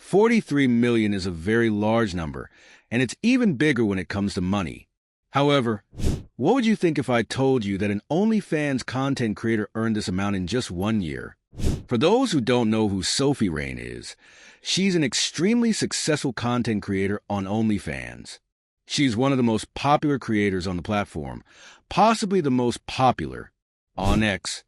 43 million is a very large number, and it's even bigger when it comes to money. However, what would you think if I told you that an OnlyFans content creator earned this amount in just 1 year? For those who don't know who Sophie Rain is, she's an extremely successful content creator on OnlyFans. She's one of the most popular creators on the platform, possibly the most popular. On X,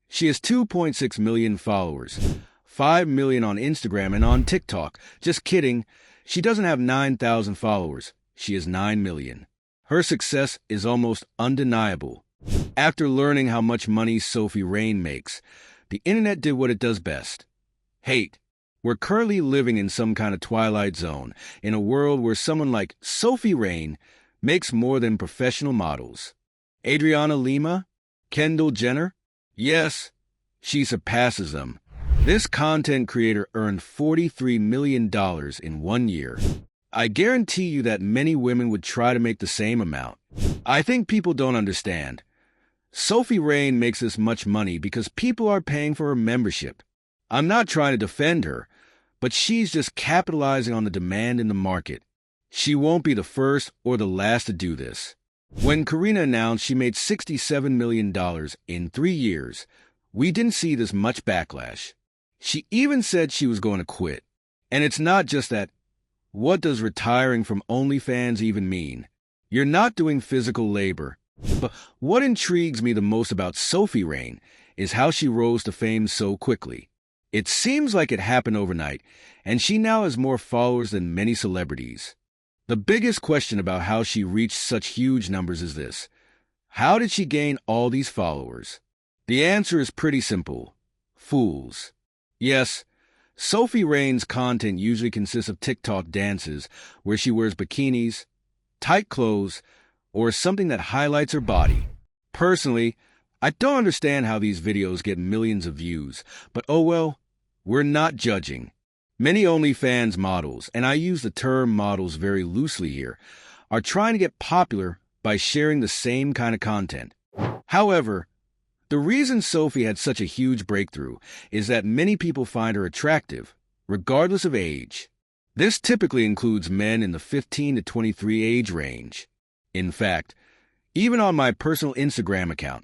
she has 2.6 million followers, 5 million on Instagram and on TikTok. Just kidding, she doesn't have 9,000 followers, she has 9 million. Her success is almost undeniable. After learning how much money Sophie Rain makes, the internet did what it does best: hate. We're currently living in some kind of twilight zone, in a world where someone like Sophie Rain makes more than professional models. Adriana Lima? Kendall Jenner? Yes, she surpasses them. This content creator earned $43 million in 1 year. I guarantee you that many women would try to make the same amount. I think people don't understand. Sophie Rain makes this much money because people are paying for her membership. I'm not trying to defend her, but she's just capitalizing on the demand in the market. She won't be the first or the last to do this. When Karina announced she made $67 million in 3 years, we didn't see this much backlash. She even said she was going to quit. And it's not just that. What does retiring from OnlyFans even mean? You're not doing physical labor. But what intrigues me the most about Sophie Rain is how she rose to fame so quickly. It seems like it happened overnight, and she now has more followers than many celebrities. The biggest question about how she reached such huge numbers is this: how did she gain all these followers? The answer is pretty simple: fools. Yes, Sophie Rain's content usually consists of TikTok dances where she wears bikinis, tight clothes, or something that highlights her body. Personally, I don't understand how these videos get millions of views, but oh well, we're not judging. Many OnlyFans models, and I use the term models very loosely here, are trying to get popular by sharing the same kind of content. However, the reason Sophie had such a huge breakthrough is that many people find her attractive, regardless of age. This typically includes men in the 15 to 23 age range. In fact, even on my personal Instagram account,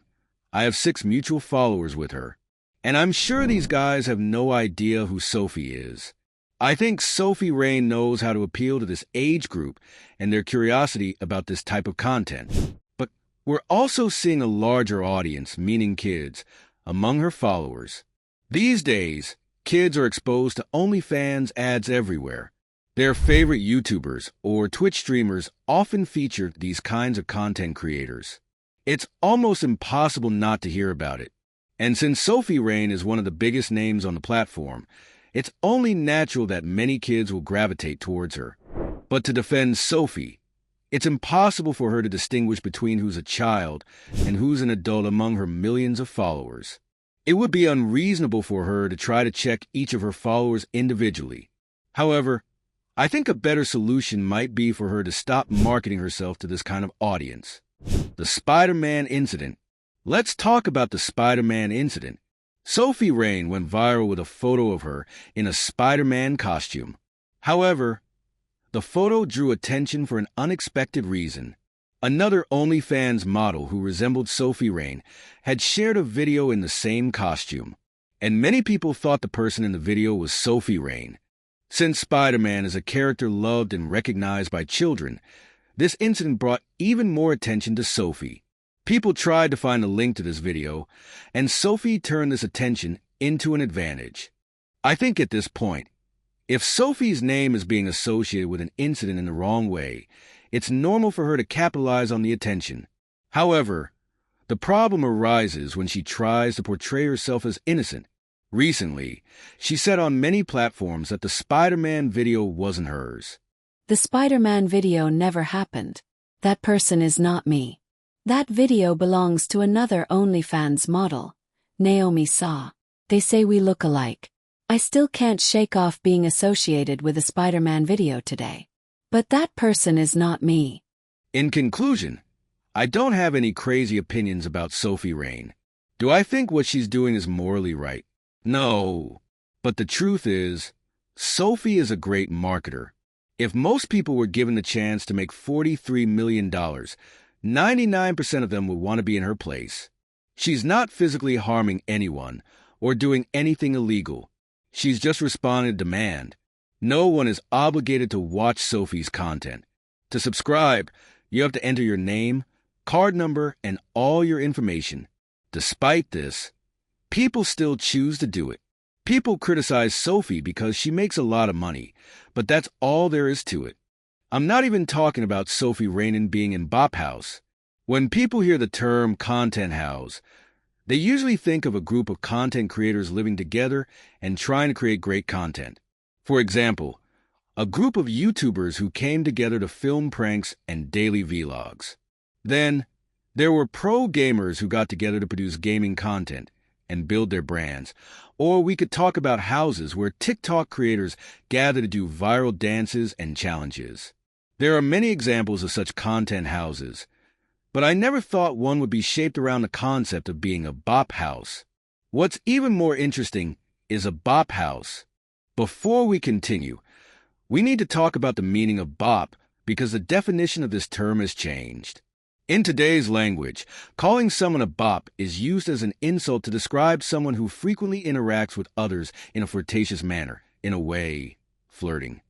I have 6 mutual followers with her, and I'm sure these guys have no idea who Sophie is. I think Sophie Rain knows how to appeal to this age group and their curiosity about this type of content. But we're also seeing a larger audience, meaning kids, among her followers. These days, kids are exposed to OnlyFans ads everywhere. Their favorite YouTubers or Twitch streamers often feature these kinds of content creators. It's almost impossible not to hear about it. And since Sophie Rain is one of the biggest names on the platform, it's only natural that many kids will gravitate towards her. But to defend Sophie, it's impossible for her to distinguish between who's a child and who's an adult among her millions of followers. It would be unreasonable for her to try to check each of her followers individually. However, I think a better solution might be for her to stop marketing herself to this kind of audience. The Spider-Man incident. Let's talk about the Spider-Man incident. Sophie Rain went viral with a photo of her in a Spider-Man costume. However, the photo drew attention for an unexpected reason. Another OnlyFans model who resembled Sophie Rain had shared a video in the same costume, and many people thought the person in the video was Sophie Rain. Since Spider-Man is a character loved and recognized by children, this incident brought even more attention to Sophie. People tried to find a link to this video, and Sophie turned this attention into an advantage. I think at this point, if Sophie's name is being associated with an incident in the wrong way, it's normal for her to capitalize on the attention. However, the problem arises when she tries to portray herself as innocent. Recently, she said on many platforms that the Spider-Man video wasn't hers. The Spider-Man video never happened. That person is not me. That video belongs to another OnlyFans model, Naomi Saw. They say we look alike. I still can't shake off being associated with a Spider-Man video today. But that person is not me. In conclusion, I don't have any crazy opinions about Sophie Rain. Do I think what she's doing is morally right? No. But the truth is, Sophie is a great marketer. If most people were given the chance to make $43 million, 99% of them would want to be in her place. She's not physically harming anyone or doing anything illegal. She's just responding to demand. No one is obligated to watch Sophie's content. To subscribe, you have to enter your name, card number, and all your information. Despite this, people still choose to do it. People criticize Sophie because she makes a lot of money, but that's all there is to it. I'm not even talking about Sophie Rain being in Bop House. When people hear the term content house, they usually think of a group of content creators living together and trying to create great content. For example, a group of YouTubers who came together to film pranks and daily vlogs. Then, there were pro gamers who got together to produce gaming content and build their brands. Or we could talk about houses where TikTok creators gather to do viral dances and challenges. There are many examples of such content houses, but I never thought one would be shaped around the concept of being a Bop House. What's even more interesting is a Bop House. Before we continue, we need to talk about the meaning of bop because the definition of this term has changed. In today's language, calling someone a bop is used as an insult to describe someone who frequently interacts with others in a flirtatious manner, in a way, flirting.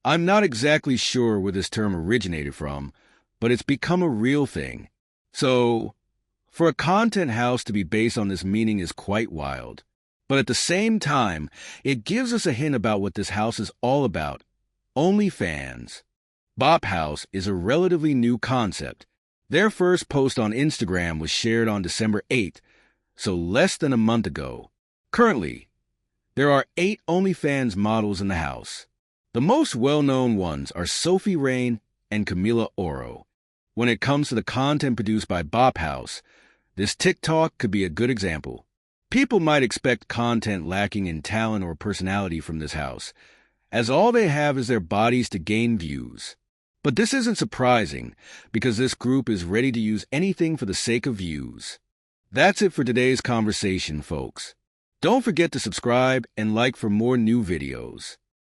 I'm not exactly sure where this term originated from, but it's become a real thing. So, for a content house to be based on this meaning is quite wild. But at the same time, it gives us a hint about what this house is all about. OnlyFans. Bop House is a relatively new concept. Their first post on Instagram was shared on December 8th, so less than a month ago. Currently, there are 8 OnlyFans models in the house. The most well-known ones are Sophie Rain and Camila Oro. When it comes to the content produced by Bop House, this TikTok could be a good example. People might expect content lacking in talent or personality from this house, as all they have is their bodies to gain views. But this isn't surprising, because this group is ready to use anything for the sake of views. That's it for today's conversation, folks. Don't forget to subscribe and like for more new videos.